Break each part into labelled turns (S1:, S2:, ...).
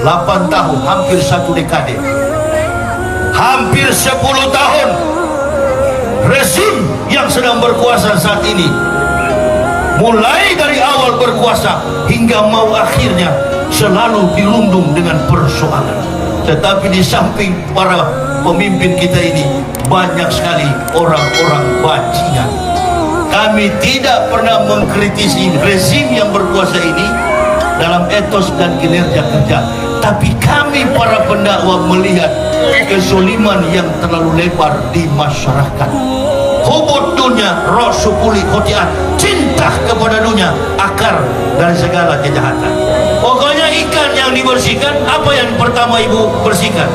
S1: 8 tahun, hampir 1 dekade, hampir 10 tahun rezim yang sedang berkuasa saat ini, mulai dari awal berkuasa hingga mau akhirnya, selalu dirundung dengan persoalan. Tetapi di samping para pemimpin kita ini, banyak sekali orang-orang bajingan. Kami tidak pernah mengkritisi rezim yang berkuasa ini dalam etos dan kinerja kerja, tapi kami para pendakwa melihat kezoliman yang terlalu lebar di masyarakat. Hubud dunia, rosupuli khotiat, cinta kepada dunia, akar dari segala kejahatan. Pokoknya ikan yang dibersihkan, apa yang pertama ibu bersihkan?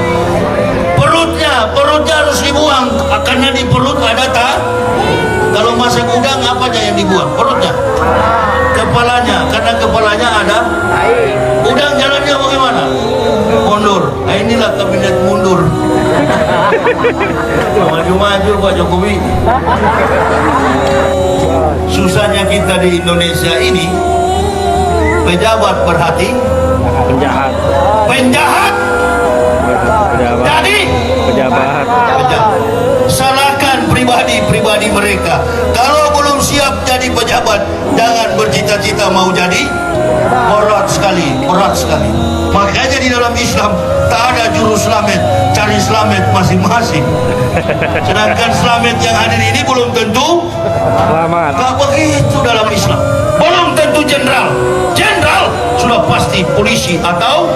S1: Perutnya harus dibuang, karena di perut ada kalau masak udang apanya yang dibuang? Perutnya, kepalanya, karena kepalanya ada udang. Jalannya bagaimana? Mundur. Nah, inilah kabinet mundur. Maju-maju Pak Jokowi. Susahnya kita di Indonesia ini, pejabat berhati penjahat. Jadi pejabat. Salahkan pribadi mereka. Kalau belum siap jadi pejabat, jangan bercita-cita mau jadi. Berat sekali. Makanya di dalam Islam tak ada juru selamat, cari selamat masing-masing. Sedangkan selamat yang hadir ini belum tentu selamat. Tak begitu dalam Islam. Belum tentu jenderal sudah pasti polisi atau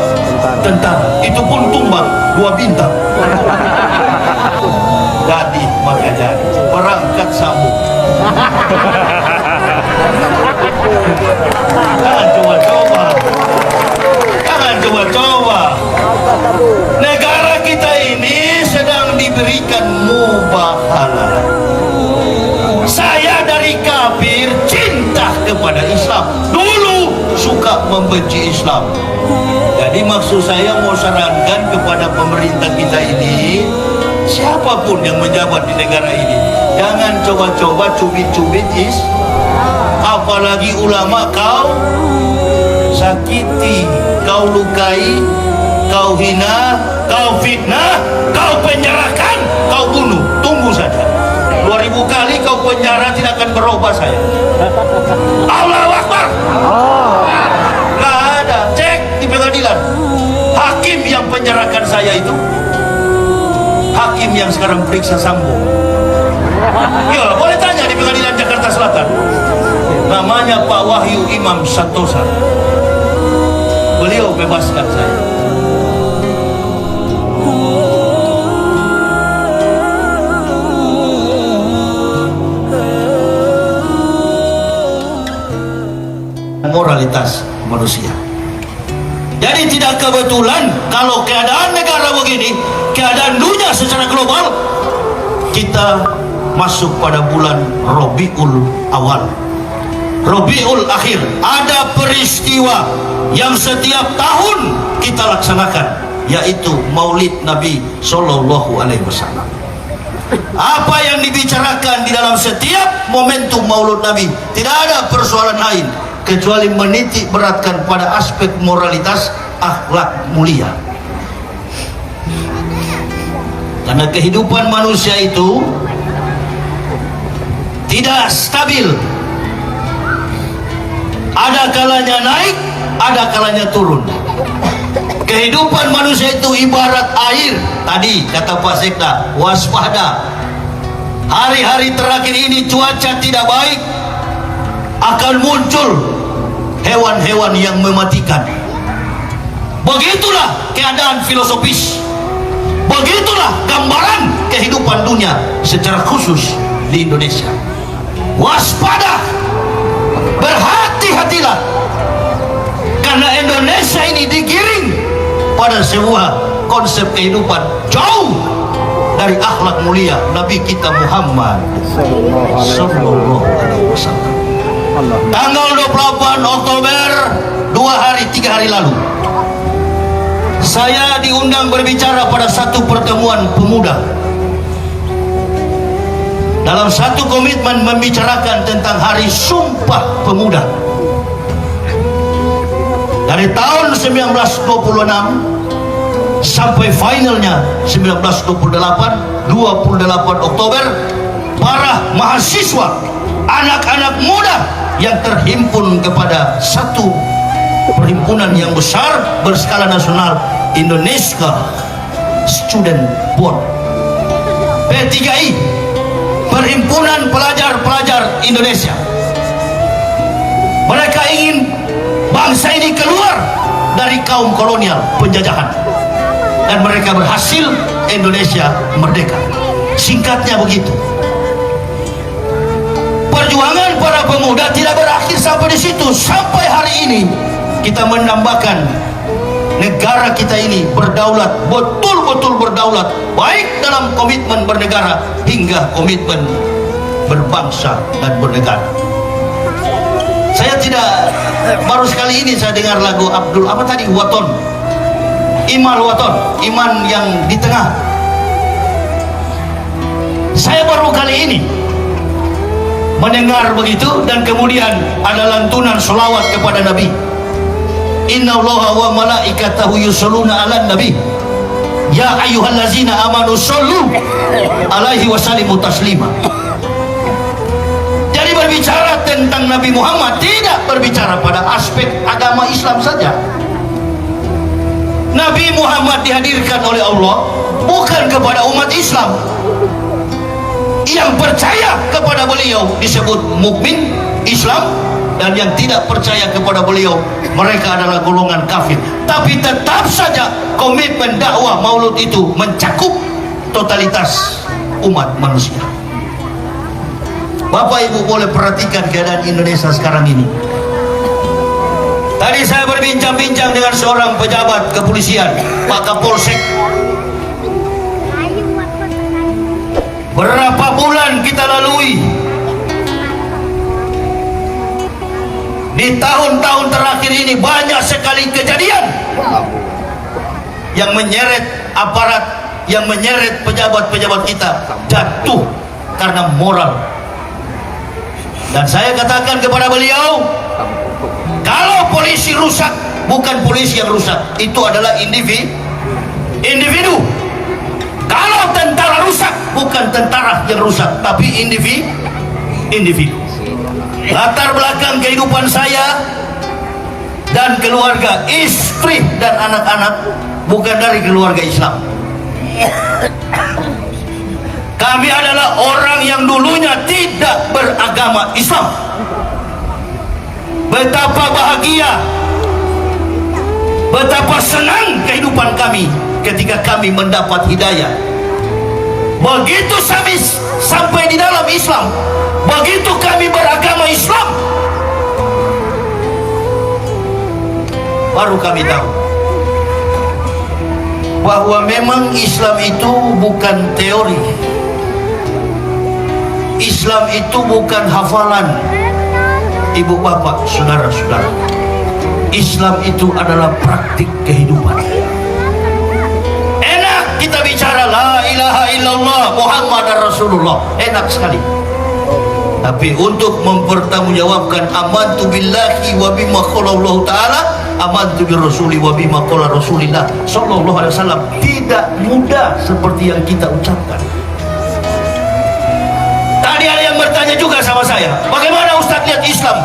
S1: tentara. Itu pun tumbang 2 bintang. Jadi makanya berangkat sambung. Jangan coba-coba. Negara kita ini sedang diberikan mubahalah. Saya dari kafir cinta kepada Islam, dulu suka membenci Islam. Jadi maksud saya mau sarankan kepada pemerintah kita ini, siapapun yang menjabat di negara ini, jangan coba-coba cubit-cubit apalagi ulama. Kau sakiti, kau lukai, kau hina, kau fitnah, kau penjarakan, kau bunuh. Tunggu saja, 2000 kali kau penjara tidak akan berubah saya. Allahu Akbar. Nggak ada, cek di pengadilan. Hakim yang penjarakan saya itu hakim yang sekarang periksa Sambo. Ya, boleh tanya di pengadilan Jakarta Selatan. Namanya Pak Wahyu Imam Santosa. Beliau bebaskan saya. Moralitas manusia. Jadi tidak kebetulan kalau keadaan negara begini, keadaan dunia secara global, kita masuk pada bulan Rabiul Awal, Rabiul Akhir. Ada peristiwa yang setiap tahun kita laksanakan, yaitu Maulid Nabi Sallallahu Alaihi Wasallam. Apa yang dibicarakan di dalam setiap momentum Maulid Nabi, tidak ada persoalan lain kecuali menitik beratkan pada aspek moralitas, akhlak mulia. Karena kehidupan manusia itu tidak stabil, ada kalanya naik, ada kalanya turun. Kehidupan manusia itu ibarat air. Tadi kata Pak Sekda, waspada. Hari-hari terakhir ini cuaca tidak baik, akan muncul hewan-hewan yang mematikan. Begitulah keadaan filosofis, begitulah gambaran kehidupan dunia secara khusus di Indonesia. Waspada, berhati-hatilah, karena Indonesia ini digiring pada sebuah konsep kehidupan jauh dari akhlak mulia Nabi kita Muhammad Sallallahu Alaihi Wasallam. Tanggal 28 Oktober, 3 hari lalu, saya diundang berbicara pada satu pertemuan pemuda. Dalam satu komitmen membicarakan tentang Hari Sumpah Pemuda. Dari tahun 1926 sampai finalnya 1928 Oktober, para mahasiswa, anak-anak muda yang terhimpun kepada satu perhimpunan yang besar berskala nasional, Indonesia Student Board, P3I, Perhimpunan Pelajar-Pelajar Indonesia. Mereka ingin bangsa ini keluar dari kaum kolonial penjajahan, dan mereka berhasil. Indonesia merdeka. Singkatnya begitu. Perjuangan para pemuda tidak berakhir sampai di situ. Sampai hari ini kita menambahkan negara kita ini berdaulat, betul-betul berdaulat, baik dalam komitmen bernegara hingga komitmen berbangsa dan bernegara. Saya tidak, baru sekali ini saya dengar lagu Abdul apa tadi, Waton, Iman Waton, iman yang di tengah. Saya baru kali ini mendengar begitu, dan kemudian ada lantunan selawat kepada Nabi. Inna Allaha wa malaikatahu yusholluna ala nabi ya ayyuhallazina amanu shollu alaihi wasallimu taslima. Jadi berbicara tentang Nabi Muhammad tidak berbicara pada aspek agama Islam saja. Nabi Muhammad dihadirkan oleh Allah bukan kepada umat Islam. Yang percaya kepada beliau disebut mukmin Islam, dan yang tidak percaya kepada beliau mereka adalah golongan kafir. Tapi tetap saja komitmen dakwah maulud itu mencakup totalitas umat manusia. Bapak Ibu boleh perhatikan keadaan Indonesia sekarang ini. Tadi saya berbincang-bincang dengan seorang pejabat kepolisian, Pak Kapolsek. Berapa bulan kita lalui di tahun-tahun terakhir ini, banyak sekali kejadian yang menyeret aparat, yang menyeret pejabat-pejabat kita jatuh karena moral. Dan saya katakan kepada beliau, kalau polisi rusak, bukan polisi yang rusak, itu adalah individu. Kalau tentara rusak, bukan tentara yang rusak, tapi individu. Latar belakang kehidupan saya dan keluarga, istri dan anak-anak bukan dari keluarga Islam. Kami adalah orang yang dulunya tidak beragama Islam. Betapa bahagia, betapa senang kehidupan kami ketika kami mendapat hidayah. Begitu kami sampai di dalam Islam, begitu kami beragama Islam, baru kami tahu bahwa memang Islam itu bukan teori. Islam itu bukan hafalan. Ibu bapak, saudara-saudara, Islam itu adalah praktik kehidupan. Enak kita bicara la ilaha illallah Muhammad Rasulullah, enak sekali. Tapi untuk mempertanggungjawabkan amantu billahi wa bima qala Allah taala, amantu bi rasuli wa bima qala Rasulillah sallallahu alaihi wasallam, tidak mudah seperti yang kita ucapkan. Tadi ada yang bertanya juga sama saya, bagaimana Ustaz lihat Islam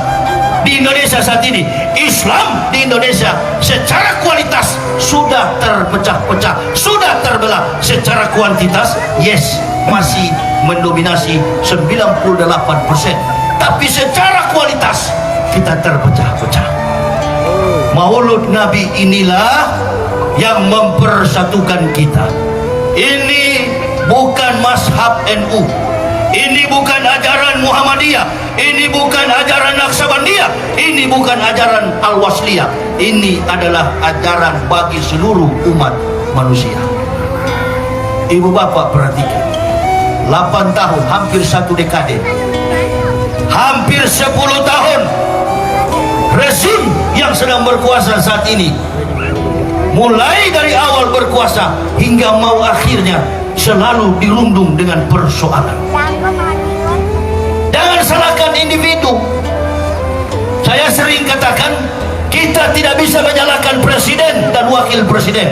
S1: di Indonesia saat ini? Islam di Indonesia secara kualitas sudah terpecah-pecah, sudah terbelah. Secara kuantitas, yes, masih mendominasi 98%. Tapi secara kualitas kita terpecah-pecah. Maulud Nabi inilah yang mempersatukan kita. Ini bukan mazhab NU, ini bukan ajaran Muhammadiyah, ini bukan ajaran Naqsabandiyah, ini bukan ajaran Al-Wasliyah. Ini adalah ajaran bagi seluruh umat manusia. Ibu bapak perhatikan, 8 tahun, hampir 1 dekade, hampir 10 tahun rezim yang sedang berkuasa saat ini, mulai dari awal berkuasa hingga mau akhirnya, selalu dirundung dengan persoalan. Jangan salahkan individu. Saya sering katakan, Kita tidak bisa menyalahkan presiden dan wakil presiden,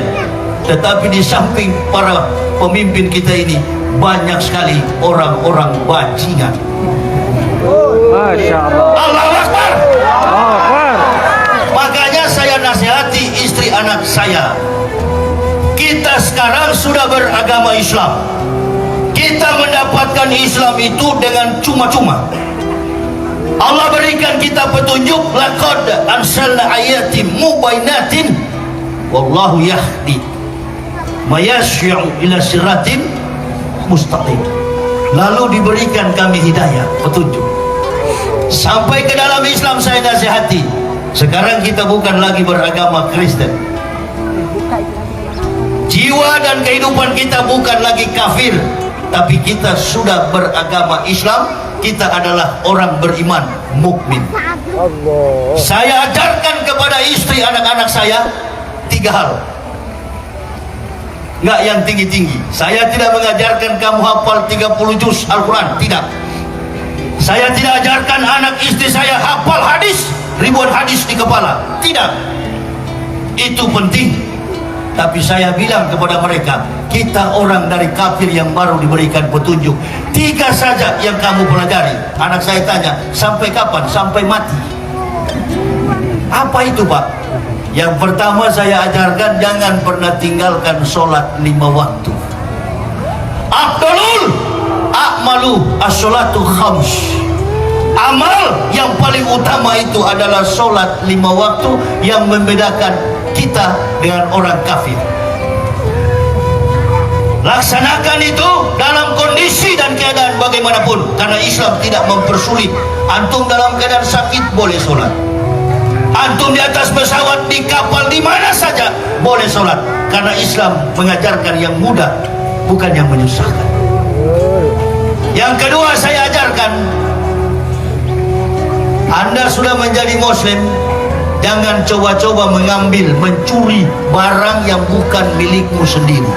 S1: tetapi di samping para pemimpin kita ini banyak sekali orang-orang bajingan.
S2: Masya Allah.
S1: Allahu Akbar.
S2: Allahu Akbar.
S1: Makanya saya nasihati istri anak saya, kita sekarang sudah beragama Islam. Kita mendapatkan Islam itu dengan cuma-cuma. Allah berikan kita petunjuk, laqad anzalna ayatin mubayyinatin wallahu yahdi mayasya'u ila siratin mustaqim. Lalu diberikan kami hidayah, petunjuk sampai ke dalam Islam. Saya nasihati, sekarang kita bukan lagi beragama Kristen. Jiwa dan kehidupan kita bukan lagi kafir, tapi kita sudah beragama Islam. Kita adalah orang beriman, mukmin. Saya ajarkan kepada istri anak-anak saya 3 hal. Enggak yang tinggi-tinggi. Saya tidak mengajarkan kamu hafal 30 juz Al-Quran, tidak. Saya tidak ajarkan anak istri saya hafal hadis, ribuan hadis di kepala, tidak. Itu penting. Tapi saya bilang kepada mereka, kita orang dari kafir yang baru diberikan petunjuk. 3 saja yang kamu pelajari. Anak saya tanya, sampai kapan? Sampai mati. Apa itu, Pak? Yang pertama saya ajarkan, jangan pernah tinggalkan sholat 5 waktu. Afdalul a'malu as-sholatu khams. Amal yang paling utama itu adalah sholat 5 waktu, yang membedakan kita dengan orang kafir. Laksanakan itu dalam kondisi dan keadaan bagaimanapun, karena Islam tidak mempersulit. Antum dalam keadaan sakit boleh sholat, antum di atas pesawat, di kapal, di mana saja boleh sholat, karena Islam mengajarkan yang mudah, bukan yang menyusahkan. Yang kedua saya ajarkan, Anda sudah menjadi muslim, jangan coba-coba mengambil, mencuri barang yang bukan milikmu sendiri.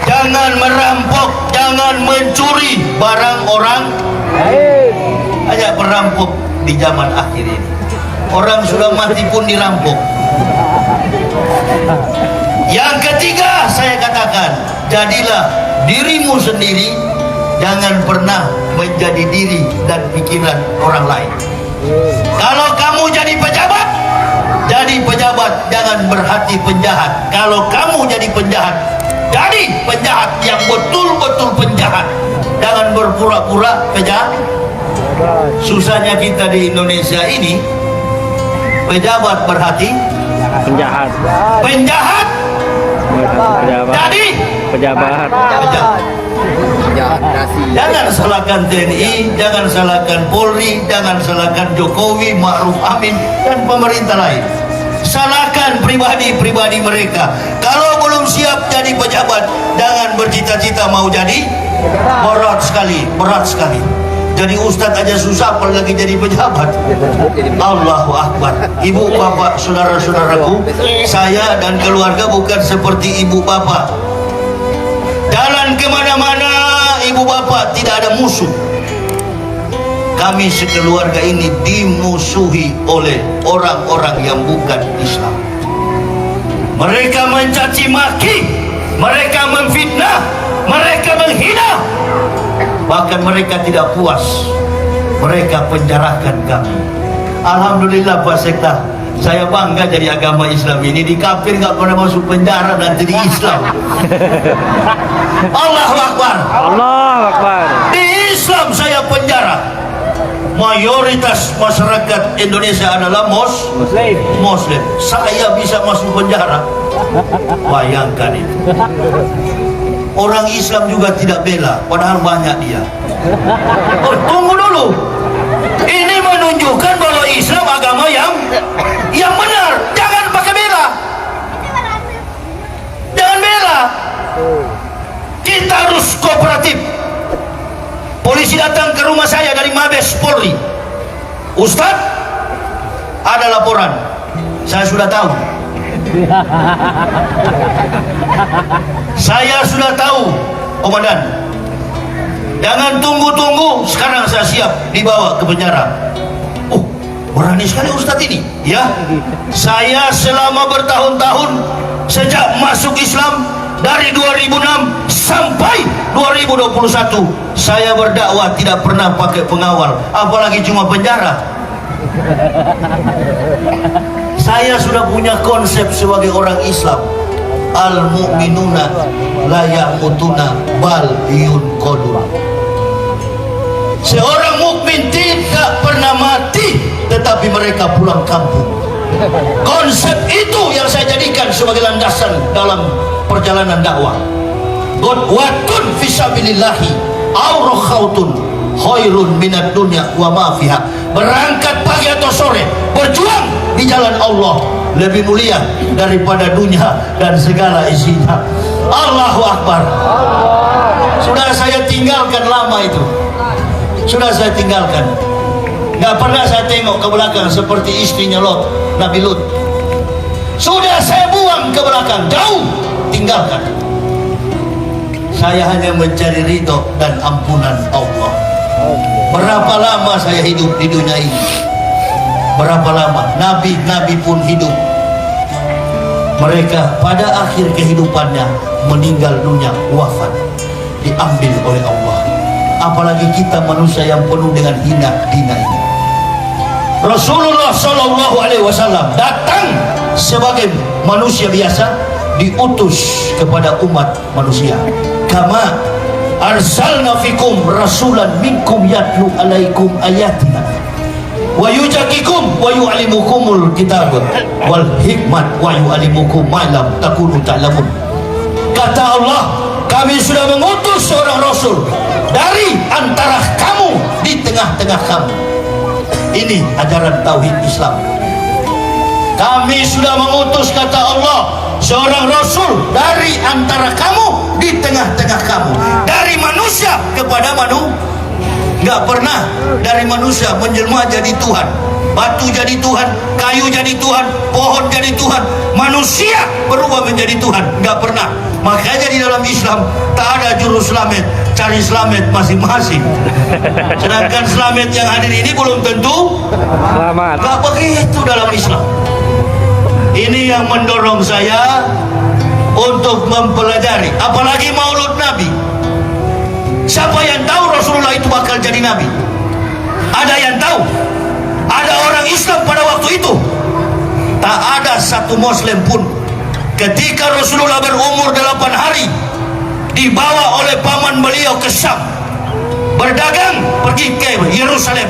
S1: Jangan merampok, jangan mencuri barang orang. Hanya perampok di zaman akhir ini. Orang sudah mati pun dirampok. Yang ketiga saya katakan, jadilah dirimu sendiri, jangan pernah menjadi diri dan pikiran orang lain. Kalau kamu jadi pejabat, jangan berhati penjahat. Kalau kamu jadi penjahat, jadi penjahat yang betul-betul penjahat. Jangan berpura-pura penjahat. Susahnya kita di Indonesia ini, pejabat berhati
S2: Penjahat.
S1: penjahat, jadi
S2: Pejabat.
S1: pejabat. Jangan salahkan TNI, jangan salahkan Polri, jangan salahkan Jokowi, Ma'ruf Amin, dan pemerintah lain. Salahkan pribadi-pribadi mereka. Kalau belum siap jadi pejabat, jangan bercita-cita mau jadi. Berat sekali. Jadi ustadz aja susah, apalagi jadi pejabat. Allahu Akbar. Ibu bapak, saudara-saudaraku, saya dan keluarga bukan seperti ibu bapak. Jalan kemana-mana, ibu bapak tidak ada musuh. Kami sekeluarga ini dimusuhi oleh orang-orang yang bukan Islam. Mereka mencaci maki, mereka memfitnah, mereka menghina. Bahkan mereka tidak puas, mereka penjarakan kami. Alhamdulillah Pak Sekda, saya bangga jadi agama Islam ini. Di kafir nggak pernah masuk penjara, nanti di Islam. Allahu Akbar.
S2: Allahu Akbar.
S1: Di Islam saya penjara. Mayoritas masyarakat Indonesia adalah Muslim. Saya bisa masuk penjara. Bayangkan itu. Orang Islam juga tidak bela, padahal banyak dia. Oh, tunggu dulu. Ini menunjukkan bahwa Islam agama yang benar. Jangan pakai bela. Jangan bela. Kita harus kooperatif. Polisi datang ke rumah saya dari Mabes Polri. Ustadz, ada laporan. Saya sudah tahu. Saya sudah tahu, komandan. Jangan tunggu-tunggu, sekarang saya siap dibawa ke penjara. Berani sekali Ustadz ini. Ya, saya selama bertahun-tahun sejak masuk Islam dari 2006 sampai 2021 saya berdakwah tidak pernah pakai pengawal, apalagi cuma penjara. Saya sudah punya konsep sebagai orang Islam. Al mu'minuna la ya'mutuna bal yunqadun. Seorang mukmin tidak pernah mati, tetapi mereka pulang kampung. Konsep itu yang saya jadikan sebagai landasan dalam perjalanan dakwah. Qudwatun fisabilillahi aw rakhautun khairun minad dunya wa ma fiha. Berangkat pagi atau sore, berjuang di jalan Allah lebih mulia daripada dunia dan segala isinya. Allahu Akbar. Sudah saya tinggalkan lama itu. Sudah saya tinggalkan. Gak pernah saya tengok ke belakang seperti istrinya Lot, Nabi Lut. Sudah saya buang ke belakang, jauh, tinggalkan. Saya hanya mencari ridho dan ampunan Allah. Berapa lama saya hidup di dunia ini? Berapa lama? Nabi-nabi pun hidup. Mereka pada akhir kehidupannya meninggal dunia, wafat, diambil oleh Allah. Apalagi kita manusia yang penuh dengan hina dina ini. Rasulullah Shallallahu Alaihi Wasallam datang sebagai manusia biasa, diutus kepada umat manusia. Kama arsalna fikum rasulan minkum yatlu alaikum ayatina wa yujakikum wa yu'alimukumul kitab wal hikmat wa yu'alimukum ma lam takunu ta'lamun. Kata Allah, kami sudah mengutus seorang rasul dari antara kamu, di tengah-tengah kamu. Ini ajaran tauhid Islam. Kami sudah mengutus, kata Allah, seorang rasul dari antara kamu, di tengah-tengah kamu. Dari manusia kepada manusia. Nggak pernah dari manusia menjelma jadi Tuhan. Batu jadi Tuhan, kayu jadi Tuhan, pohon jadi Tuhan, manusia berubah menjadi Tuhan. Nggak pernah. Makanya di dalam Islam tak ada juru selamat, cari selamat masing-masing. Sedangkan selamat yang hadir ini belum tentu
S2: Selamat.
S1: nggak begitu dalam Islam. Ini yang mendorong saya untuk mempelajari, apalagi Maulud Nabi. Siapa yang tahu Rasulullah itu bakal jadi Nabi? Ada yang tahu? Ada orang Islam pada waktu itu? Tak ada satu Muslim pun. Ketika Rasulullah berumur 8 hari, dibawa oleh paman beliau ke Syam, berdagang pergi ke Yerusalem,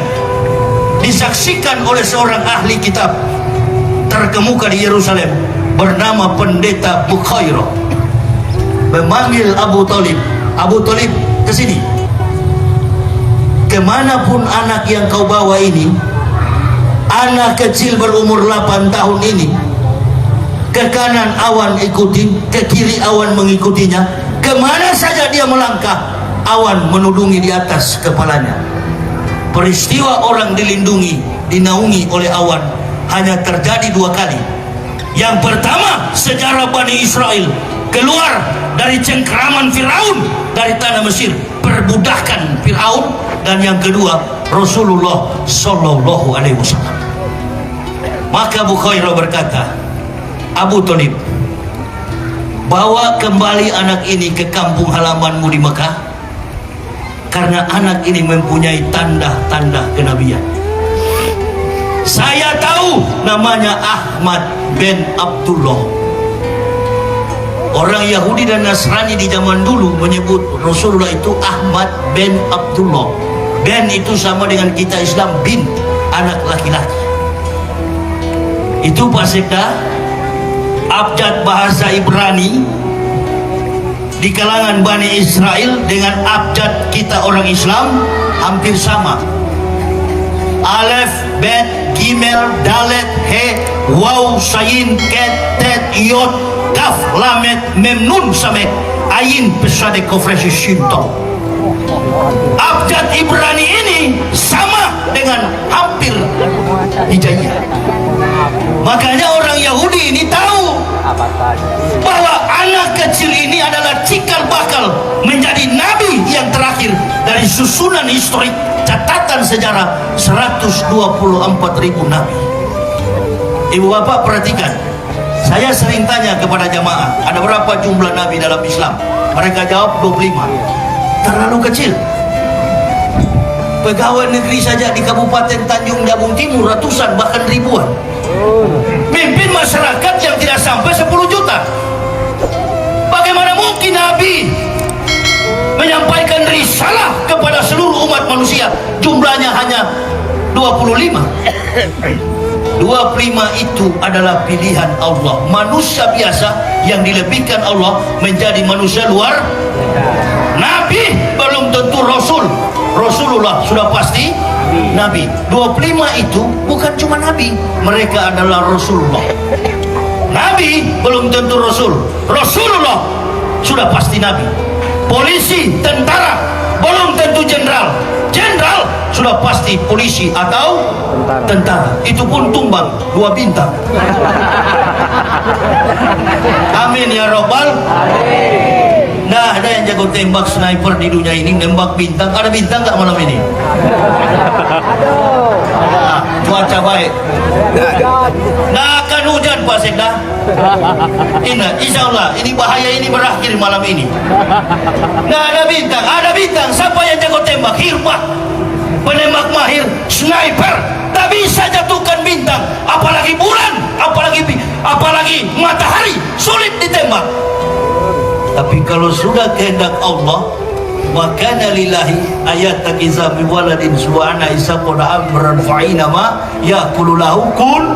S1: disaksikan oleh seorang ahli kitab terkemuka di Yerusalem bernama Pendeta Bukhairah, memanggil Abu Talib. Abu Talib, ke sini. Kemanapun anak yang kau bawa ini, anak kecil berumur 8 tahun ini, ke kanan awan ikuti, ke kiri awan mengikutinya. Kemana saja dia melangkah, awan menudungi di atas kepalanya. Peristiwa orang dilindungi, dinaungi oleh awan hanya terjadi 2 kali. Yang pertama, sejarah Bani Israel keluar dari cengkeraman Firaun dari tanah Mesir, perbudakan Firaun. Dan yang kedua, Rasulullah Sallallahu Alaihi Wasallam. Maka Bukhairah berkata, Abu Talib, bawa kembali anak ini ke kampung halamanmu di Mekah, karena anak ini mempunyai tanda-tanda kenabian. Saya tahu namanya Ahmad bin Abdullah. Orang Yahudi dan Nasrani di zaman dulu menyebut Rasulullah itu Ahmad bin Abdullah. Ben itu sama dengan kita Islam, bin, anak laki-laki. Itu Pak Sekda, abjad bahasa Ibrani di kalangan Bani Israel dengan abjad kita orang Islam hampir sama. Alef, Bet, Gimel, Dalet, He, Waw, Sayin, Ket, Tet, Yod, Kaf, Lamet, Mem, Nun, Samet, Ayin, Pesade, Kofresi, Shinto. Abjad Ibrani ini sama dengan hampir Hijaiyah. Makanya orang Yahudi ini tahu bahwa anak kecil ini adalah cikal bakal menjadi nabi yang terakhir dari susunan historik catatan sejarah 124.000 nabi. Ibu bapak perhatikan, saya sering tanya kepada jamaah, ada berapa jumlah nabi dalam Islam? Mereka jawab 25. Terlalu kecil. Pegawai negeri saja di Kabupaten Tanjung Jabung Timur ratusan bahkan ribuan. Mimpin masyarakat yang tidak sampai 10 juta. Bagaimana mungkin nabi menyampaikan risalah kepada seluruh umat manusia jumlahnya hanya 25? 25 itu adalah pilihan Allah. Manusia biasa yang dilebihkan Allah menjadi manusia luar. Nabi belum tentu rasul. Rasulullah sudah pasti nabi. 25 itu bukan cuma nabi, mereka adalah Rasulullah. Nabi belum tentu rasul. Rasulullah sudah pasti nabi. Polisi, tentara belum tentu jenderal. Jenderal sudah pasti polisi atau tentara. Itu pun tumbang 2 bintang. Amin ya robbal. Nah, ada yang jago tembak sniper di dunia ini, nembak bintang. Ada bintang nggak malam ini? Nah, cuaca baik. Nah, akan hujan Pak Sekda. Ingat, insya Allah ini bahaya ini berakhir malam ini. Nah, ada bintang. Siapa yang jago tembak? Hirbah, penembak mahir, sniper. Tak bisa jatuhkan bintang, apalagi bulan, apalagi matahari, sulit ditembak. Tapi kalau sudah kehendak Allah, wa kana lillahi ayatan iza bi waladin subhana isaqona amran fa'ina ma yaqulu lahu kun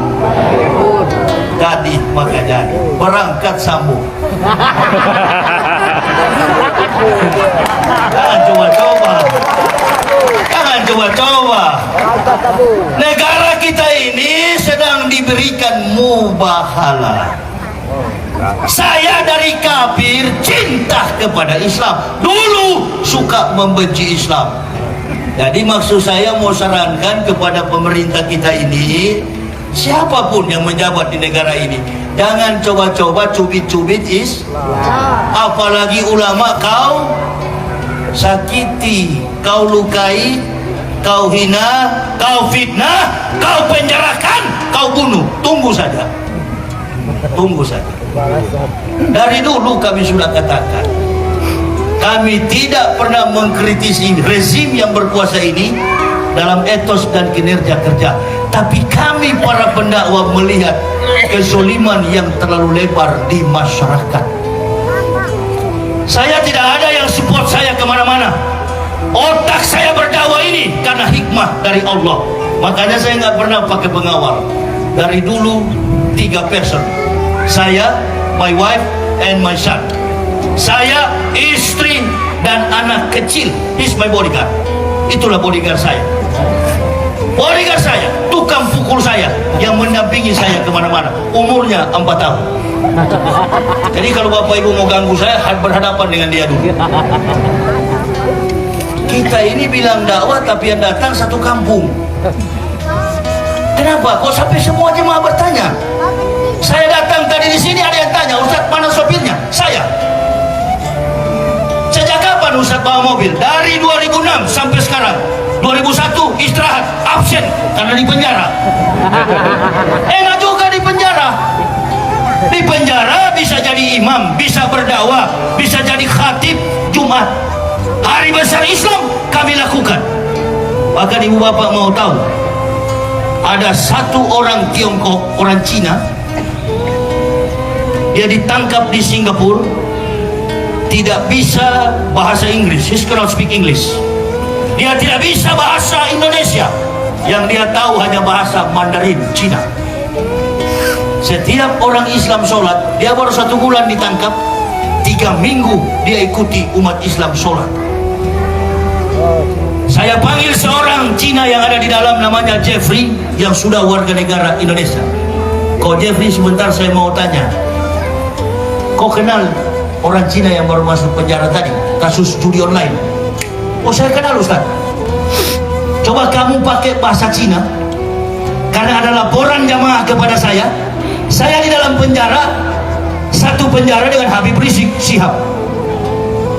S1: jadi maka jadi. Berangkat sambung. Jangan coba-coba. Negara kita ini sedang diberikan mubahalah. Saya dari kafir cinta kepada Islam, dulu suka membenci Islam. Jadi maksud saya mau sarankan kepada pemerintah kita ini, siapapun yang menjabat di negara ini, jangan coba-coba cubit-cubit Islam. Apalagi ulama kau sakiti, kau lukai, kau hina, kau fitnah, kau penjarakan, kau bunuh. Tunggu saja. Dari dulu kami sudah katakan, kami tidak pernah mengkritisi rezim yang berkuasa ini dalam etos dan kinerja kerja. Tapi kami para pendakwah melihat kezoliman yang terlalu lebar di masyarakat. Saya tidak ada yang support saya kemana-mana. Otak saya berdakwah ini karena hikmah dari Allah. Makanya saya nggak pernah pakai pengawal. Dari dulu 3 person. Saya, my wife, and my son. Saya, istri, dan anak kecil. He's my bodyguard. Itulah bodyguard saya. Bodyguard saya, tukang pukul saya, yang mendampingi saya kemana-mana. Umurnya 4 tahun. Jadi kalau bapak ibu mau ganggu saya, berhadapan dengan dia dulu. Kita ini bilang dakwah, tapi yang datang satu kampung. Kenapa? Kok sampai semua jemaah bertanya? Saya datang tadi di sini ada yang tanya, Ustaz mana sopirnya? Saya. Sejak kapan Ustaz bawa mobil? Dari 2006 sampai sekarang. 2001 istirahat, absen karena di penjara. Enak juga di penjara. Di penjara bisa jadi imam, bisa berdakwah, bisa jadi khatib Jumat. Hari besar Islam kami lakukan. Bahkan ibu bapak mau tahu, ada satu orang Tiongkok, orang Cina, dia ditangkap di Singapura, tidak bisa bahasa Inggris. He cannot speak English. Dia tidak bisa bahasa Indonesia. Yang dia tahu hanya bahasa Mandarin Cina. Setiap orang Islam sholat, dia baru 1 bulan ditangkap, 3 minggu dia ikuti umat Islam sholat. Saya panggil seorang Cina yang ada di dalam, namanya Jeffrey, yang sudah warga negara Indonesia. Kok Jeffrey, sebentar saya mau tanya, kau kenal orang Cina yang baru masuk penjara tadi, kasus judi online? Oh, saya kenal Ustaz. Coba kamu pakai bahasa Cina, karena ada laporan jamaah kepada saya. Saya di dalam penjara, satu penjara dengan Habib Rizik Syihab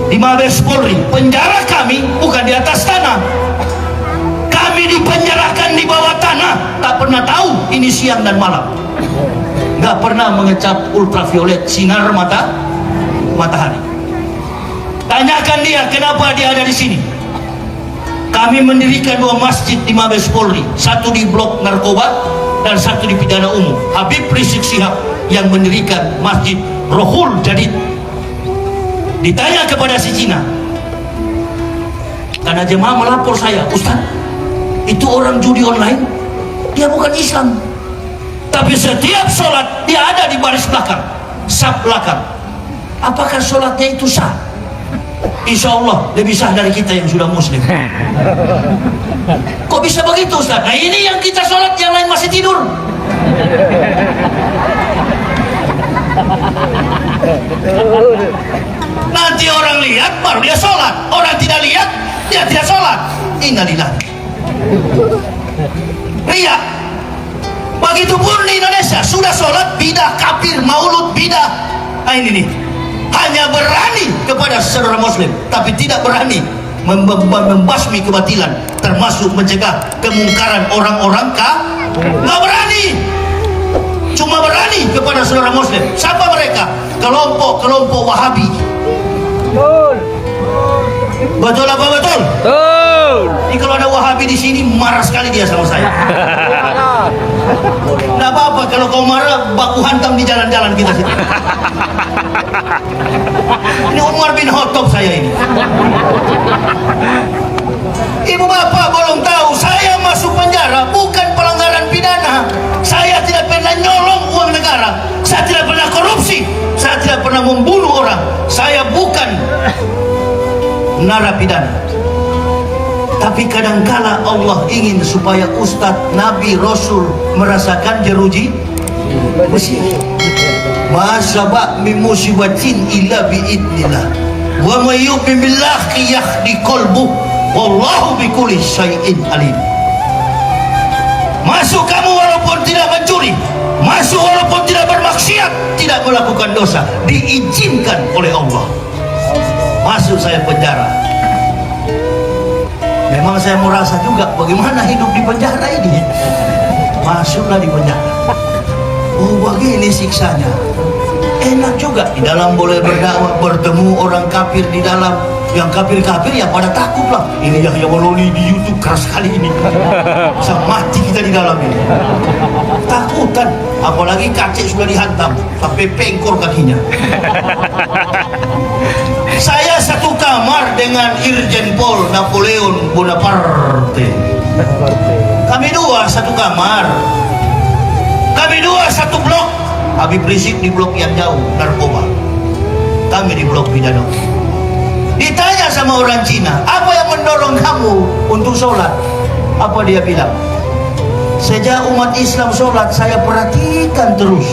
S1: di Mabes Polri. Penjara kami bukan di atas tanah. dipenjarakan di bawah tanah, tak pernah tahu ini siang dan malam, nggak pernah mengecap ultraviolet sinar matahari. Tanyakan dia kenapa dia ada di sini. Kami mendirikan 2 masjid di Mabes Polri, satu di blok narkoba dan satu di pidana umum. Habib Rizik Syihab yang mendirikan Masjid Rohul Jadid. Ditanya kepada si Cina, karena jemaah melapor saya, Ustaz, itu orang judi online, dia bukan Islam, tapi setiap sholat dia ada di baris belakang, saf belakang. Apakah sholatnya itu sah? Insya Allah lebih sah dari kita yang sudah muslim. Kok bisa begitu, Ustaz? Nah ini yang kita sholat, yang lain masih tidur. Nanti orang lihat baru dia sholat, orang tidak lihat dia tidak sholat. Innalillah. Ria. Begitupun di Indonesia sudah sholat bidah, kafir, maulud bidah. Nah ini nih, hanya berani kepada saudara muslim, tapi tidak berani membasmi kebatilan, termasuk mencegah kemungkaran orang-orang nggak berani. Cuma berani kepada saudara muslim. Siapa mereka? Kelompok Wahabi. Betul apa betul?
S2: Betul.
S1: Ini kalau ada Wahabi di sini marah sekali dia sama saya. Nggak apa-apa kalau kau marah, baku hantam di jalan-jalan kita sini. Ini Umar bin Khattab saya ini. Ibu bapak belum tahu, saya masuk penjara bukan pelanggaran pidana. Saya tidak pernah nyolong uang negara, saya tidak pernah korupsi, saya tidak pernah membunuh orang, saya bukan narapidana. Tapi kadangkala Allah ingin supaya Ustadz, Nabi, Rasul merasakan jeruji besi. Ma'asaba min musibatin illa biidnillah wa may yu'min billahi yahdi qalbuh wallahu bikulli syai'in alim. Masuk kamu walaupun tidak mencuri, masuk walaupun tidak bermaksiat, tidak melakukan dosa, diizinkan oleh Allah. Masuk saya penjara, memang saya merasa juga bagaimana hidup di penjara ini. Masuklah di penjara, oh begini siksanya. Enak juga, di dalam boleh berdakwah, bertemu orang kafir di dalam. Yang kafir-kafir ya pada takut lah. Ini Yahya Waloli di YouTube keras sekali ini, bisa mati kita di dalam ini. Takutan, apalagi kacik sudah dihantam sampai pengkor kakinya. Saya satu kamar dengan Irjen Pol Napoleon Bonaparte. Kami dua satu kamar, kami dua satu blok. Habib Rizik di blok yang jauh narkoba, kami di blok pidana. Ditanya sama orang Cina, apa yang mendorong kamu untuk sholat? Apa dia bilang? Sejak umat Islam sholat, saya perhatikan terus,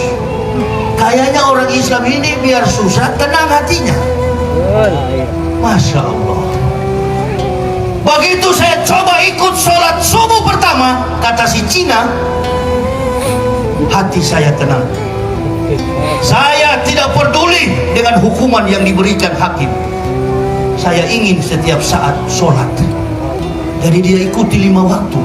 S1: kayaknya orang Islam ini biar susah tenang hatinya. Masya Allah. Begitu saya coba ikut sholat subuh pertama, kata si Cina, hati saya tenang. Saya tidak peduli dengan hukuman yang diberikan hakim. Saya ingin setiap saat sholat. Jadi dia ikuti 5 waktu.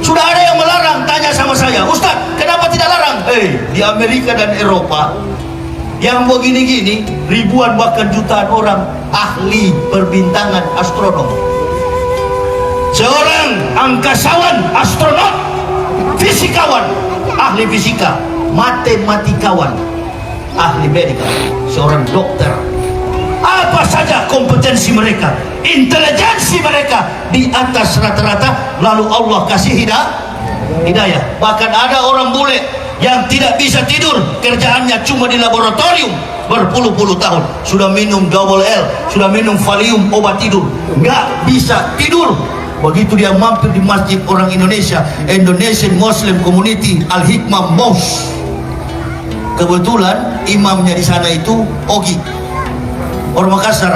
S1: Sudah ada yang melarang, tanya sama saya, Ustaz, kenapa tidak larang? Di Amerika dan Eropa yang begini-gini, ribuan bahkan jutaan orang ahli perbintangan astronom. Seorang angkasawan, astronot, fisikawan, ahli fisika, matematikawan, ahli medika, seorang dokter. Apa saja kompetensi mereka, intelijensi mereka di atas rata-rata, lalu Allah kasih hidayah. Bahkan ada orang bule yang tidak bisa tidur, kerjaannya cuma di laboratorium berpuluh-puluh tahun, sudah minum double L, sudah minum Valium obat tidur, nggak bisa tidur. Begitu dia mampir di masjid orang Indonesia, Indonesian Muslim Community Al Hikmah Mosque. Kebetulan imamnya di sana itu Ogi, orang Makassar.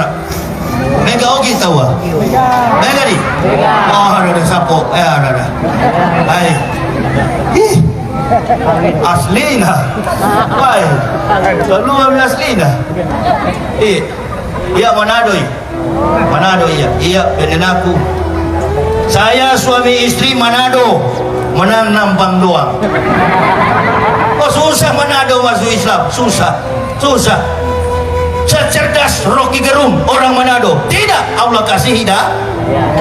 S1: Mega Ogi tahu? Mega nih. Oh, ada sapo. Ada. Hai. Asli nah. Hai. Lalu asli nah. Iya Manado. Manado iya. Iya Benenaku. Saya suami istri Manado, menang nampang doang. Oh susah Manado masuk Islam, susah. Secerdas Rocky Gerung orang Manado, tidak, Allah kasih hidayah.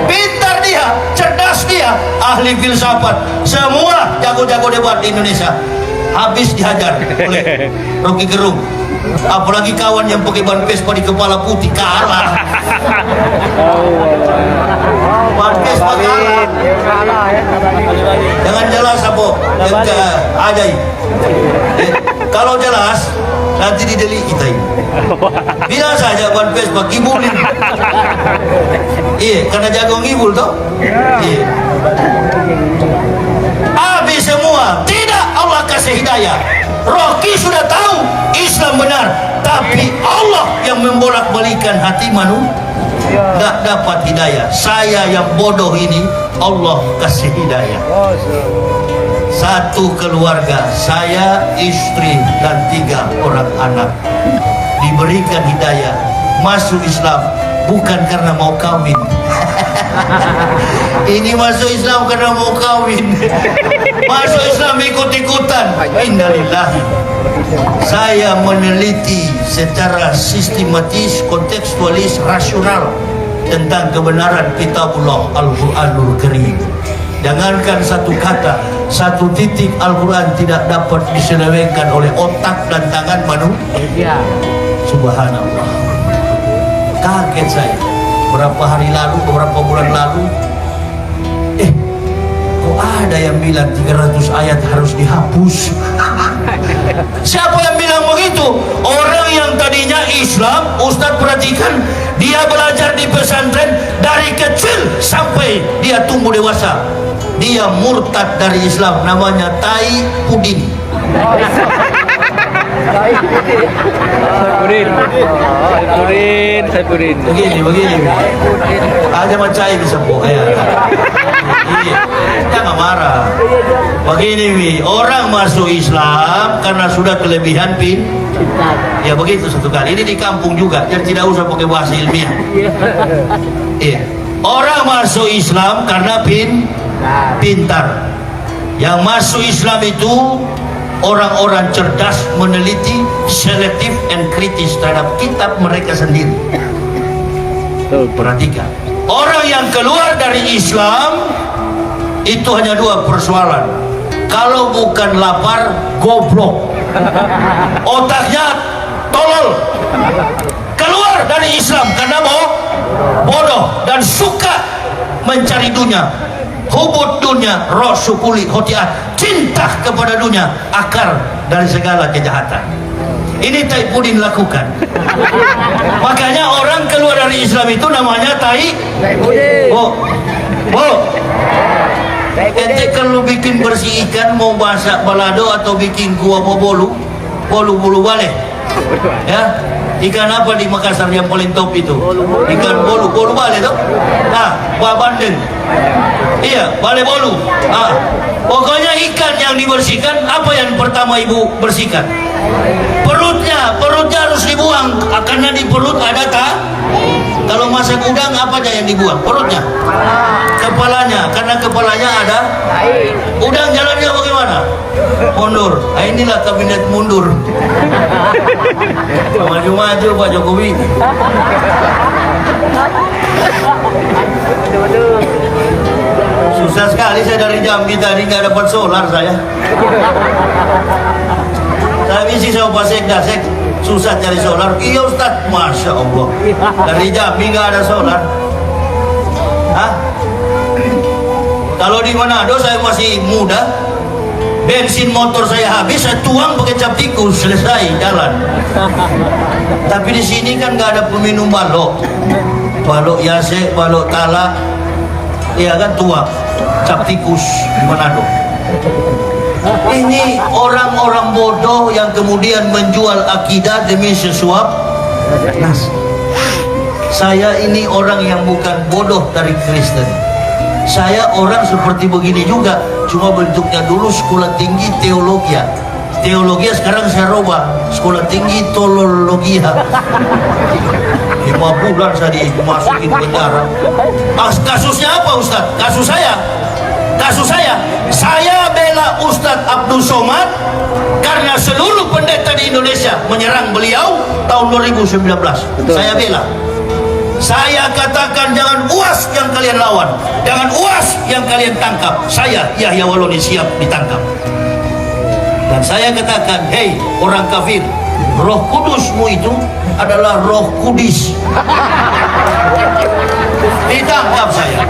S1: Pintar dia, cerdas dia, ahli filsafat, semua jago-jago debat di Indonesia habis dihajar oleh Rocky Gerung. Apalagi kawan yang pakai ban Vespa di kepala putih, kalah. Ban Vespa kalah. Jangan jelas apa ajai. Kalau jelas nanti dideli kita ini. Bilang saja ban Vespa ngibulin. Iya, karena jago ngibul toh. Iya. Habis semua, tidak, Allah kasih hidayah. Rocky sudah tahu Islam benar, tapi Allah yang membolak-balikan hati manusia. Gak dapat hidayah. Saya yang bodoh ini Allah kasih hidayah. Satu keluarga, saya, istri, dan 3 orang anak diberikan hidayah masuk Islam bukan karena mau kawin. Ini masuk Islam karena mau kawin. Masuk Islam ikut-ikutan. Innalillahi. Saya meneliti secara sistematis, kontekstualis, rasional tentang kebenaran Kitabullah Al-Quranul Karim. Jangankan satu kata, satu titik Al-Quran tidak dapat diselewengkan oleh otak dan tangan manusia. Subhanallah. Kaget saya. Beberapa bulan lalu, kok ada yang bilang 300 ayat harus dihapus? Siapa yang bilang begitu? Orang yang tadinya Islam, Ustadz perhatikan, dia belajar di pesantren dari kecil sampai dia tumbuh dewasa. Dia murtad dari Islam, namanya Tai Pudin.
S2: Saifuddin.
S1: Begini. Aja macai bisa po. Jangan marah. Begini wi, orang masuk Islam karena sudah kelebihan ya begitu satu kali. Ini di kampung juga, jadi tidak usah pakai bahasa ilmiah. Iya. Orang masuk Islam karena pintar. Yang masuk Islam itu orang-orang cerdas, meneliti, selektif, and kritis terhadap kitab mereka sendiri. Perhatikan, orang yang keluar dari Islam itu hanya 2 persoalan. Kalau bukan lapar, goblok, otaknya tolol. Keluar dari Islam karena bodoh dan suka mencari dunia. Hubud dunia, rosukuli hotiat, cinta kepada dunia, akar dari segala kejahatan. Ini Tai Pudin lakukan. Makanya orang keluar dari Islam itu namanya Tai Pudin. Ente kalau bikin bersih ikan mau masak balado atau bikin kuah bolu boleh. Ya, ikan apa di Makassar yang paling top itu? Ikan bolu bale toh? Nah, buah bandeng. Iya, bale bolu. Nah, pokoknya ikan yang dibersihkan, apa yang pertama ibu bersihkan? Perutnya harus dibuang, karena di perut ada kalau masak udang apa aja yang dibuang? Perutnya, kepalanya, karena kepalanya ada udang. Jalannya bagaimana? Mundur. Nah, inilah kabinet mundur. Maju-maju Pak Jokowi. Susah sekali saya dari Jambi tadi nggak dapat solar saya. Tapi sih saya Sekda, susah cari solar. Iya Ustaz, Masya Allah. Dari Jambi nggak ada solar. Hah? Kalau di Manado saya masih muda, bensin motor saya habis, saya tuang pakai cap tikus, selesai jalan. Tapi di sini kan nggak ada peminum balok yase, balok tala, iya kan, tuang cap tikus di Manado. Ini orang-orang bodoh yang kemudian menjual akidah demi sesuap nas. Saya ini orang yang bukan bodoh dari Kristen. Saya orang seperti begini juga, cuma bentuknya dulu sekolah tinggi teologi, sekarang saya robah sekolah tinggi teologia. 5 bulan saya dimasukin penjara. Kasusnya apa Ustaz? Kasus saya bela Ustaz Abdul Somad karena seluruh pendeta di Indonesia menyerang beliau tahun 2019. Saya bela. Saya katakan jangan UAS yang kalian lawan, jangan UAS yang kalian tangkap. Saya Yahya Waloni siap ditangkap. Dan saya katakan, hei orang kafir, Roh Kudusmu itu adalah Roh Kudis. Ditangkap saya.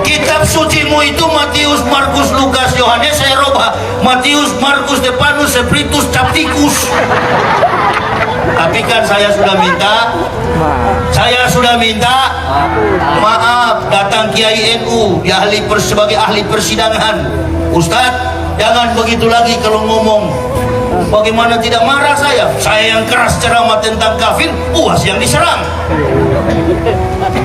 S1: Kitab sucimu itu Matius, Markus, Lukas, Yohanes, saya robah Matius, Markus, Stefanus, Spiritus, Capticus. Tapi kan saya sudah minta maaf, datang Kiai NU sebagai ahli persidangan. Ustadz, jangan begitu lagi kalau ngomong. Bagaimana tidak marah saya? Saya yang keras ceramah tentang kafir, UAS yang diserang.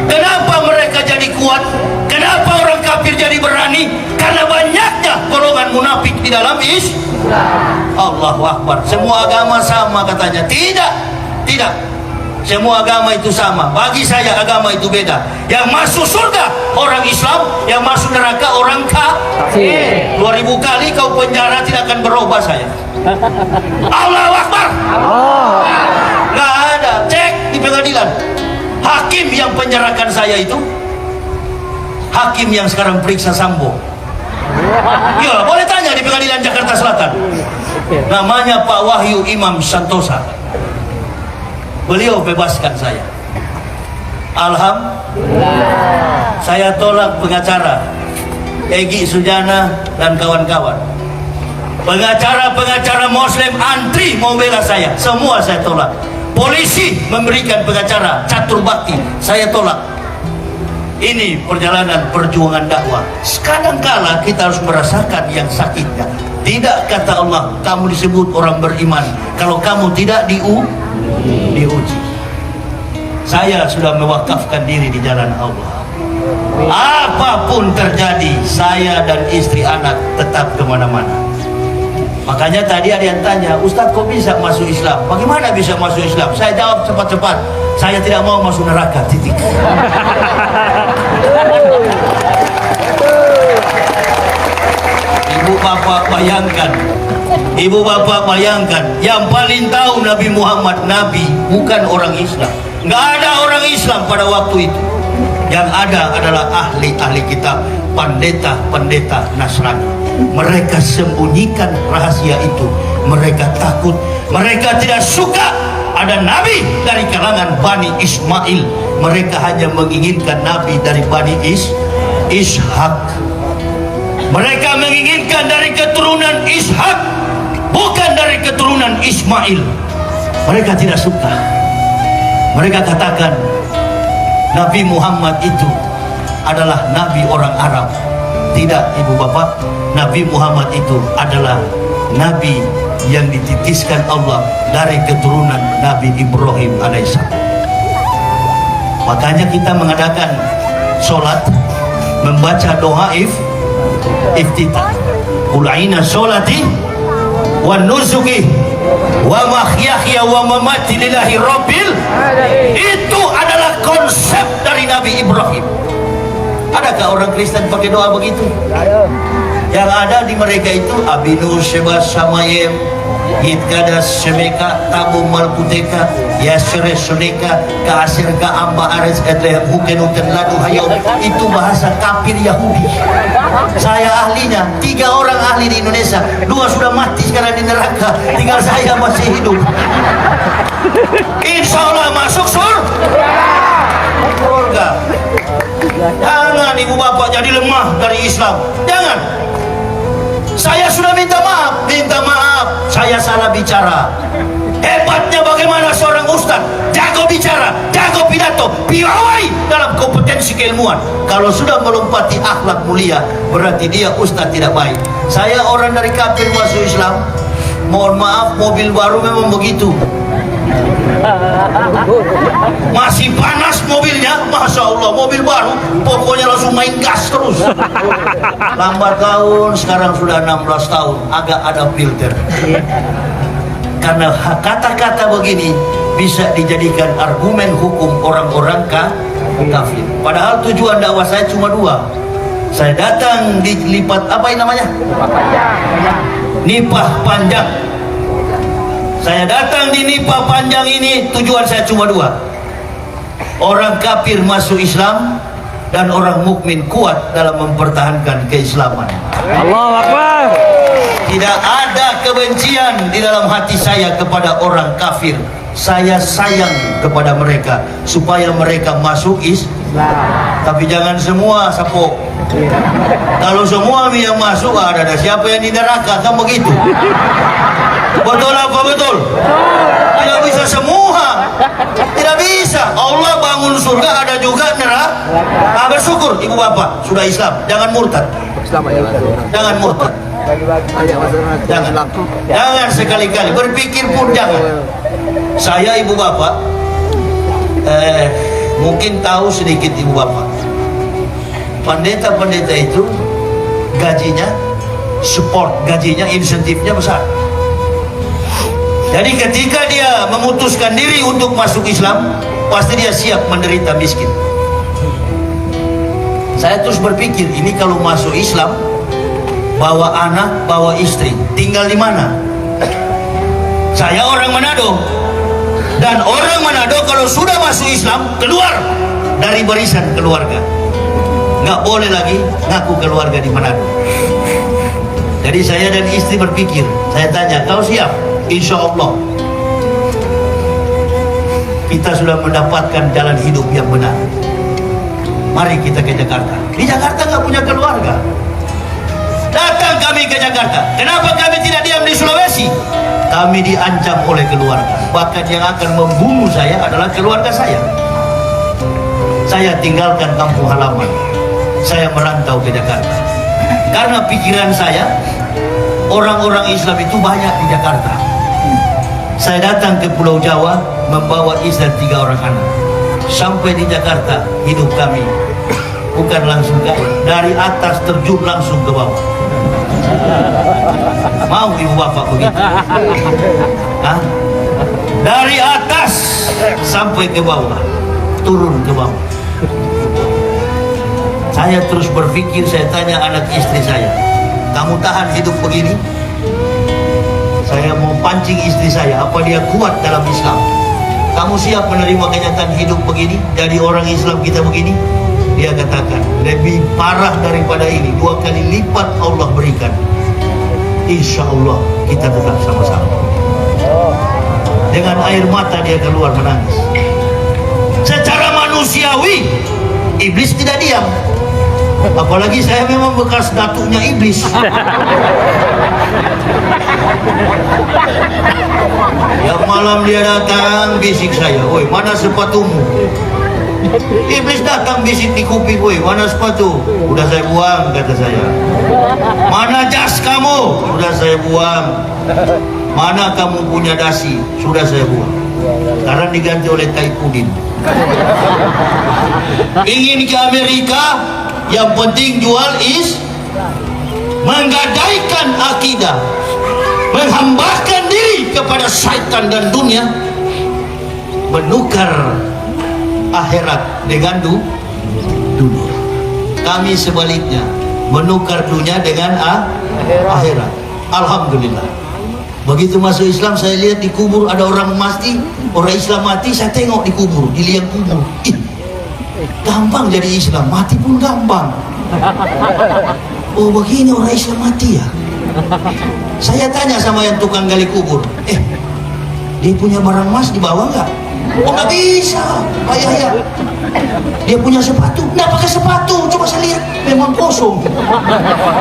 S1: Kenapa mereka jadi kuat? Kenapa orang kafir jadi berani? Karena banyaknya golongan munafik di dalam Islam. Allahu Akbar. Semua agama sama katanya. Tidak. Semua agama itu sama. Bagi saya agama itu beda. Yang masuk surga orang Islam, yang masuk neraka orang kafir. 2000 kali kau penjara tidak akan berubah saya. Allahu Akbar. Nggak ada. Cek di pengadilan. Hakim yang penjarakan saya itu hakim yang sekarang periksa Sambo. Ya, boleh tanya di pengadilan Jakarta Selatan. Namanya Pak Wahyu Imam Santosa. Beliau bebaskan saya. Alhamdulillah. Saya tolak pengacara Egy Sujana dan kawan-kawan. Pengacara Muslim antri mau bela saya, semua saya tolak. Polisi memberikan pengacara catur bakti, saya tolak. Ini perjalanan perjuangan dakwah. Kadang-kala kita harus merasakan yang sakitnya. Tidak kata Allah, kamu disebut orang beriman kalau kamu tidak diuji. Saya sudah mewakafkan diri di jalan Allah. Apapun terjadi, saya dan istri anak tetap kemana-mana. Makanya tadi ada yang tanya, Ustadz kok bisa masuk Islam? Bagaimana bisa masuk Islam? Saya jawab cepat-cepat, saya tidak mau masuk neraka, titik. Ibu bapak bayangkan, yang paling tahu Nabi Muhammad Nabi, bukan orang Islam. Nggak ada orang Islam pada waktu itu. Yang ada adalah ahli-ahli kitab, pendeta-pendeta Nasrani. Mereka sembunyikan rahasia itu. Mereka takut, mereka tidak suka ada nabi dari kalangan Bani Ismail. Mereka hanya menginginkan nabi dari Bani Ishak. Mereka menginginkan dari keturunan Ishak, bukan dari keturunan Ismail. Mereka tidak suka. Mereka katakan Nabi Muhammad itu adalah nabi orang Arab. Tidak, ibu bapak, Nabi Muhammad itu adalah nabi yang dititiskan Allah dari keturunan Nabi Ibrahim alaihissalam. Makanya kita mengadakan sholat, membaca doa iftitah. Qul aina sholati wa nusuki wa mahyaya wa mamati lillahi rabbil. Itu adalah konsep dari Nabi Ibrahim. Adakah orang Kristen pakai doa begitu? Yang ada di mereka itu Abinu Sheba Samayem Yitkada Semeka Tabu Malputeka Yasre Suneka Kaasir Ka Amba Ares Edlehem Hukenuten Ladu Hayom. Itu bahasa kafir Yahudi. Saya ahlinya, 3 orang ahli di Indonesia, 2 sudah mati sekarang di neraka, tinggal saya masih hidup. Insya Allah masuk surga. Jangan ibu bapak jadi lemah dari Islam. Jangan. Saya sudah minta maaf. Saya salah bicara. Hebatnya bagaimana seorang ustaz, jago bicara, jago pidato, piawai dalam kompetensi keilmuan. Kalau sudah melompati akhlak mulia, berarti dia ustaz tidak baik. Saya orang dari kafir masuk Islam. Mohon maaf, mobil baru memang begitu. Masih panas mobilnya, Masya Allah, mobil baru, pokoknya langsung main gas terus. Lambat tahun, sekarang sudah 16 tahun, agak ada filter. Karena kata-kata begini bisa dijadikan argumen hukum orang-orang kafir. Padahal tujuan dakwah saya cuma dua. Saya datang dilipat apa ini namanya? Nipah panjang. Saya datang di nipah panjang ini, tujuan saya cuma dua. Orang kafir masuk Islam dan orang mukmin kuat dalam mempertahankan keislaman.
S2: Allahu Akbar.
S1: Tidak ada kebencian di dalam hati saya kepada orang kafir. Saya sayang kepada mereka supaya mereka masuk Islam. Tapi jangan semua sapok. Kalau semua yang masuk, ada siapa yang di neraka, kan begitu? Betul apa betul? Tidak bisa semua. Tidak bisa. Allah bangun surga, ada juga neraka. Bersyukur ibu bapak sudah Islam. Jangan murtad. Jangan murtad. Jangan sekali-kali berpikir pun jangan. Saya ibu bapak mungkin tahu sedikit ibu bapak. Pendeta-pendeta itu gajinya, support gajinya, insentifnya besar. Jadi ketika dia memutuskan diri untuk masuk Islam, pasti dia siap menderita miskin. Saya terus berpikir, ini kalau masuk Islam, bawa anak, bawa istri, tinggal di mana? Saya orang Manado, dan orang Manado kalau sudah masuk Islam, keluar dari barisan keluarga. Nggak boleh lagi ngaku keluarga di Manado. Jadi saya dan istri berpikir, saya tanya, kau siap? Insya Allah kita sudah mendapatkan jalan hidup yang benar. Mari kita ke Jakarta. Di Jakarta nggak punya keluarga. Datang kami ke Jakarta. Kenapa kami tidak diam di Sulawesi? Kami diancam oleh keluarga. Bahkan yang akan membunuh saya adalah keluarga saya. Saya tinggalkan kampung halaman. Saya merantau ke Jakarta. Karena pikiran saya, orang-orang Islam itu banyak di Jakarta. Saya datang ke Pulau Jawa membawa istri 3 orang anak. Sampai di Jakarta, hidup kami bukan langsung dari atas terjun langsung ke bawah. Mau ibu bapak begitu? Hah? Dari atas sampai ke bawah, turun ke bawah. Saya terus berpikir, saya tanya anak istri saya, kamu tahan hidup begini? Saya mau pancing istri saya, apa dia kuat dalam Islam? Kamu siap menerima kenyataan hidup begini? Jadi orang Islam kita begini? Dia katakan, lebih parah daripada ini, 2 kali lipat Allah berikan. Insya Allah kita tetap sama-sama. Dengan air mata dia keluar menangis. Secara manusiawi, iblis tidak diam. Apalagi saya memang bekas datuknya iblis. Yang malam dia datang bisik saya, woi mana sepatumu? Iblis datang bisik di kuping, woi mana sepatu? Udah saya buang, kata saya. Mana jas kamu? Sudah saya buang. Mana kamu punya dasi? Sudah saya buang. Sekarang diganti oleh Taipudin. Ingin ke Amerika, yang penting jual menggadaikan akidah, menghambakan diri kepada syaitan dan dunia, menukar akhirat dengan dunia. Kami sebaliknya, menukar dunia dengan akhirat. Alhamdulillah. Begitu masuk Islam, saya lihat di kubur ada orang mati, orang Islam mati, saya tengok di kubur, di liang kubur. Ih, gampang jadi Islam, mati pun gampang. Oh begini orang Islam mati ya. Saya tanya sama yang tukang gali kubur, dia punya barang emas di bawah nggak? Oh nggak bisa, ayah ya. Dia punya sepatu, nggak pakai sepatu, coba saya lihat, memang kosong.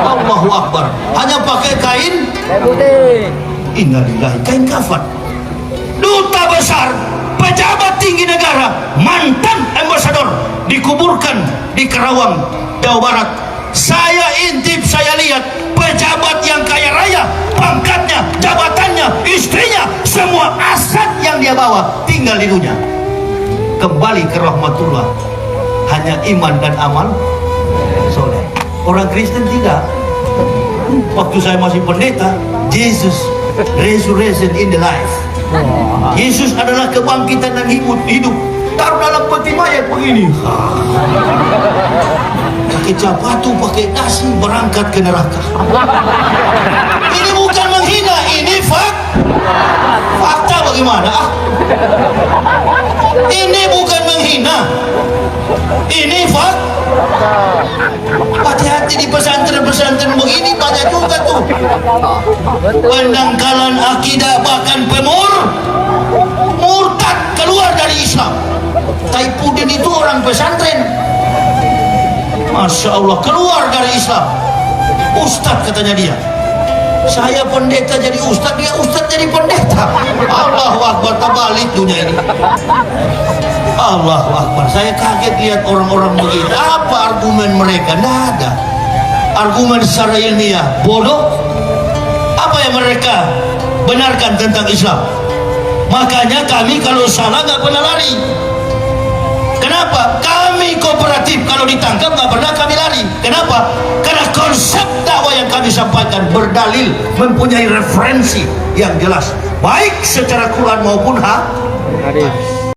S1: Allahu Akbar, hanya pakai kain putih. Innalillahi, kain kafan. Duta besar, pejabat tinggi negara, mantan ambasador dikuburkan di Karawang, Jawa Barat. Saya intip, saya lihat pejabat yang kaya raya, pangkatnya, jabatannya, istrinya, semua aset yang dia bawa tinggal di dunia. Kembali ke rahmatullah, hanya iman dan amal soleh. Orang Kristen tidak. Waktu saya masih pendeta, Jesus resurrection in the life. Yesus adalah kebangkitan dan hidup. Taruh dalam peti mayat begini. Pakai capatu, pakai dasi, berangkat ke neraka. Ini bukan menghina, ini fakta bagaimana? Ini bukan menghina, ini fakta. Hati-hati di pesantren-pesantren begini banyak juga tuh pendangkalan akidah, bahkan murtad keluar dari Islam. Taipudin itu orang pesantren, Masya Allah, keluar dari Islam. Ustadz katanya dia. Saya pendeta jadi ustadz, dia ustadz jadi pendeta. Allahu Akbar, terbalik dunia ini. Allahu Akbar. Saya kaget lihat orang-orang begitu. Apa argumen mereka? Tidak ada argumen secara ilmiah. Bodoh. Apa yang mereka benarkan tentang Islam? Makanya kami kalau salah nggak pernah lari. Kenapa? Kami kooperatif, kalau ditangkap nggak pernah kami lari. Kenapa? Karena konsep dakwah yang kami sampaikan berdalil, mempunyai referensi yang jelas, baik secara Quran maupun hadis.